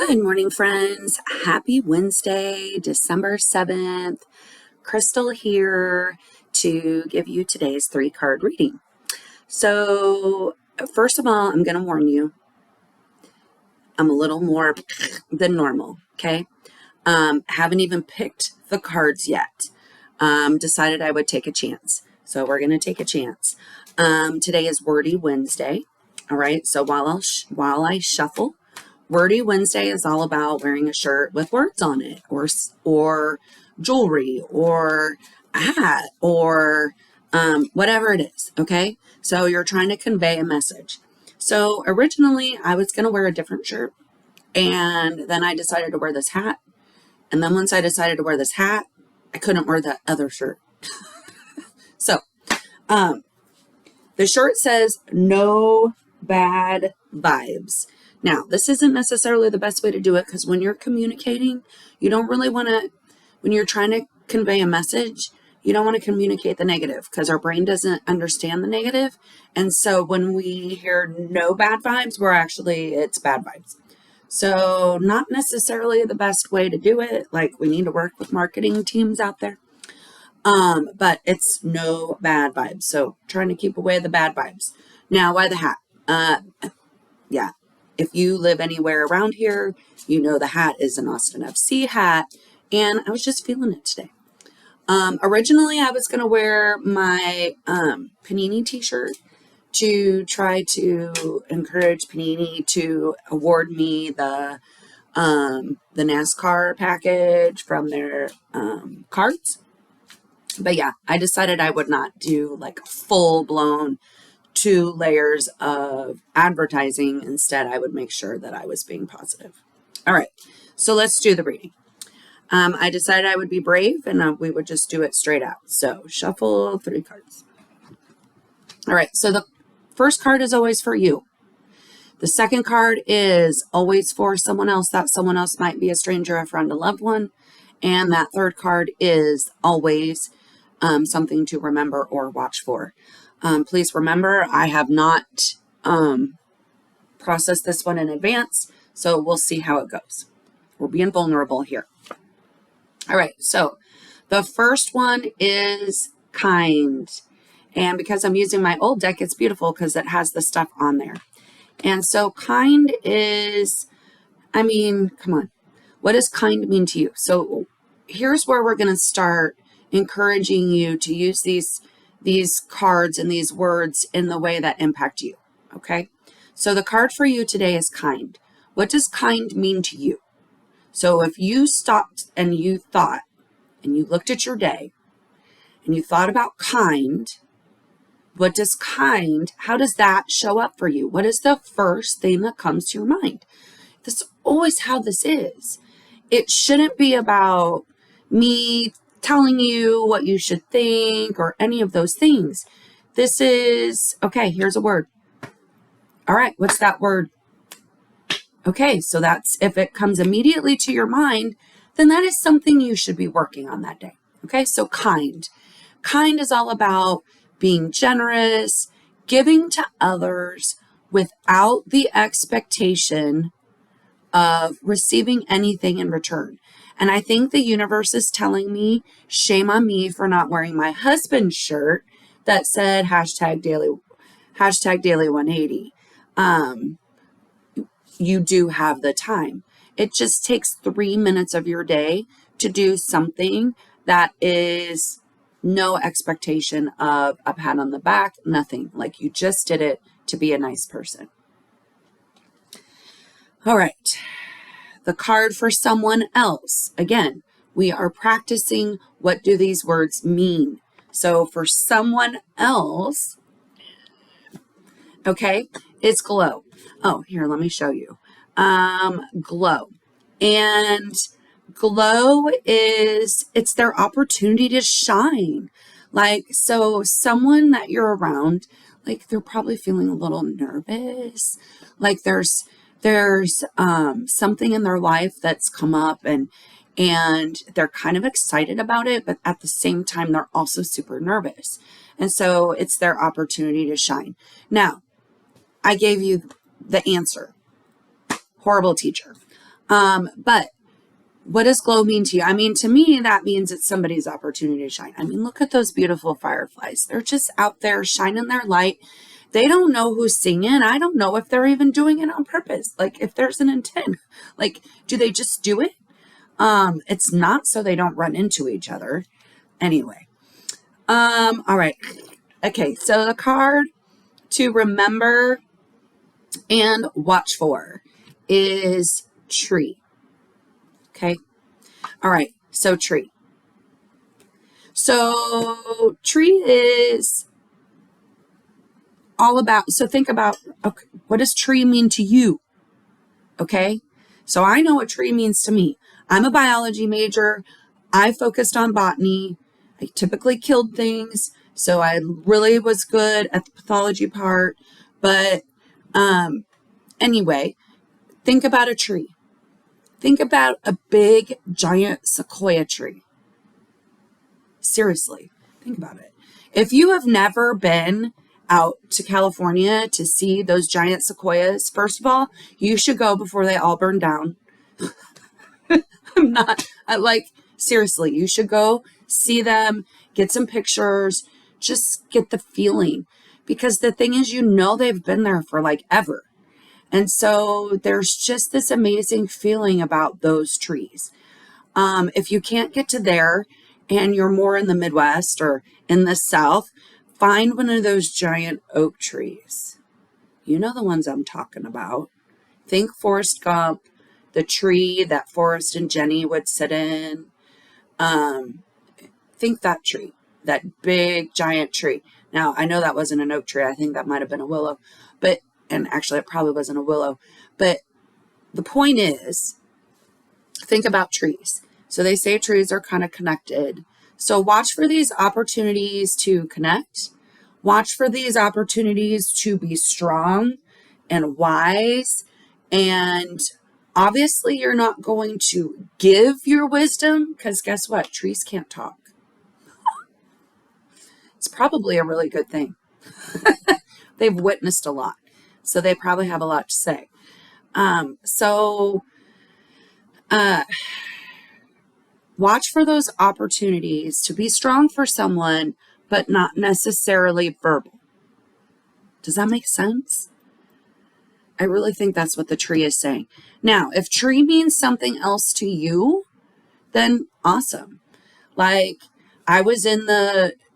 Good morning, friends. Happy Wednesday, December 7th. Crystal here to give you today's 3-card reading. So, first of all, I'm going to warn you, I'm a little more than normal, okay? Haven't even picked the cards yet. Decided I would take a chance. So, we're going to take a chance. Today is Wordy Wednesday. All right, so while I shuffle, Wordy Wednesday is all about wearing a shirt with words on it, or jewelry, or a hat, or whatever it is, okay? So you're trying to convey a message. So originally, I was going to wear a different shirt, and then I decided to wear this hat. And then once I decided to wear this hat, I couldn't wear the other shirt. So the shirt says, "No bad vibes." Now, this isn't necessarily the best way to do it because when you're communicating, you don't really want to, when you're trying to convey a message, you don't want to communicate the negative because our brain doesn't understand the negative. And so when we hear no bad vibes, it's bad vibes. So not necessarily the best way to do it. Like, we need to work with marketing teams out there. But it's no bad vibes. So trying to keep away the bad vibes. Now, why the hat? Yeah. If you live anywhere around here, you know the hat is an Austin FC hat, and I was just feeling it today. Originally, I was going to wear my Panini t-shirt to try to encourage Panini to award me the NASCAR package from their cards. But yeah, I decided I would not do like a full-blown 2 layers of advertising. Instead, I would make sure that I was being positive. All right, so let's do the reading. I decided I would be brave and we would just do it straight out. So shuffle 3 cards. All right, so the first card is always for you. The second card is always for someone else. That someone else might be a stranger, a friend, a loved one. And that third card is always something to remember or watch for. Please remember, I have not processed this one in advance, so we'll see how it goes. We're being vulnerable here. All right, so the first one is kind. And because I'm using my old deck, it's beautiful because it has the stuff on there. And so kind is, come on. What does kind mean to you? So here's where we're going to start encouraging you to use these cards and these words in the way that impact you, okay? So the card for you today is kind. What does kind mean to you? So if you stopped and you thought, and you looked at your day, and you thought about kind, what does kind, how does that show up for you? What is the first thing that comes to your mind? That's always how this is. It shouldn't be about me telling you what you should think or any of those things. This is, okay, here's a word. All right, what's that word? Okay, so that's, if it comes immediately to your mind, then that is something you should be working on that day. Okay, so kind. Kind is all about being generous, giving to others without the expectation of receiving anything in return. And I think the universe is telling me, shame on me for not wearing my husband's shirt that said #daily 180. You do have the time. It just takes 3 minutes of your day to do something that is no expectation of a pat on the back, nothing. Like, you just did it to be a nice person. All right. The card for someone else. Again, we are practicing what do these words mean. So for someone else, okay, it's glow. Oh, here, let me show you. Glow. And glow is, it's their opportunity to shine. Like, so someone that you're around, like, they're probably feeling a little nervous. Like there's something in their life that's come up and they're kind of excited about it, but at the same time, they're also super nervous. And so it's their opportunity to shine. Now, I gave you the answer. Horrible teacher. But what does glow mean to you? I mean, to me, that means it's somebody's opportunity to shine. I mean, look at those beautiful fireflies. They're just out there shining their light. They don't know who's singing. I don't know if they're even doing it on purpose. Like, if there's an intent, like, do they just do it? It's not so they don't run into each other. Anyway. All right. Okay. So the card to remember and watch for is tree. Okay. All right. So tree. So tree is all about, so think about, okay, what does tree mean to you? Okay. So I know what tree means to me. I'm a biology major. I focused on botany. I typically killed things. So I really was good at the pathology part. But anyway, think about a tree. Think about a big, giant sequoia tree. Seriously, think about it. If you have never been out to California to see those giant sequoias, first of all, you should go before they all burn down. Seriously, you should go see them, get some pictures, just get the feeling. Because the thing is, they've been there for like ever. And so there's just this amazing feeling about those trees. If you can't get to there and you're more in the Midwest or in the South, find one of those giant oak trees. You know the ones I'm talking about. Think Forrest Gump, the tree that Forrest and Jenny would sit in. Think that tree, that big giant tree. Now, I know that wasn't an oak tree. I think that might have been a willow, and actually it probably wasn't a willow. But the point is, think about trees. So they say trees are kind of connected. So watch for these opportunities to connect. Watch for these opportunities to be strong and wise. And obviously you're not going to give your wisdom, because guess what? Trees can't talk. It's probably a really good thing. They've witnessed a lot, so they probably have a lot to say. Watch for those opportunities to be strong for someone, but not necessarily verbal. Does that make sense? I really think that's what the tree is saying. Now, if tree means something else to you, then awesome. Like, I was in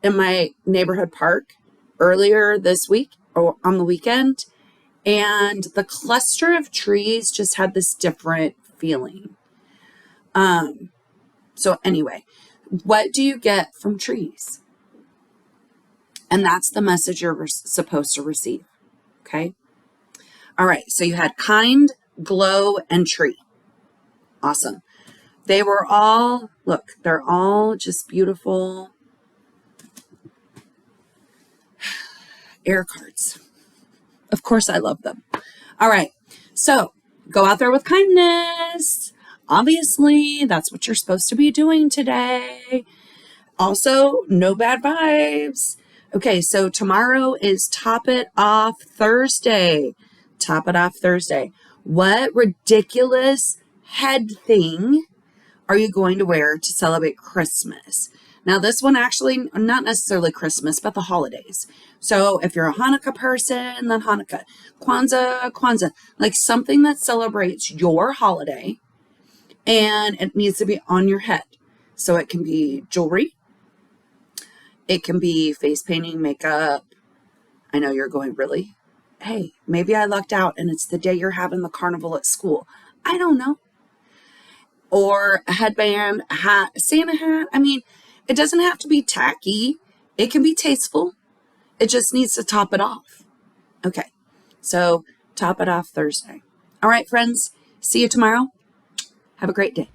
my neighborhood park earlier this week or on the weekend, and the cluster of trees just had this different feeling. So anyway, what do you get from trees? And that's the message you're supposed to receive. Okay. All right. So you had kind, glow, and tree. Awesome. They were all, look, they're all just beautiful air cards. Of course, I love them. All right. So go out there with kindness. Obviously, that's what you're supposed to be doing today. Also, no bad vibes. Okay, so tomorrow is Top It Off Thursday. Top It Off Thursday. What ridiculous head thing are you going to wear to celebrate Christmas? Now, this one actually, not necessarily Christmas, but the holidays. So if you're a Hanukkah person, then Hanukkah. Kwanzaa, like something that celebrates your holiday, and it needs to be on your head. So it can be jewelry. It can be face painting, makeup. I know you're going, really? Hey, maybe I lucked out and it's the day you're having the carnival at school. I don't know. Or a headband, a hat, a Santa hat. I mean, it doesn't have to be tacky. It can be tasteful. It just needs to top it off. Okay, so Top It Off Thursday. All right, friends, see you tomorrow. Have a great day.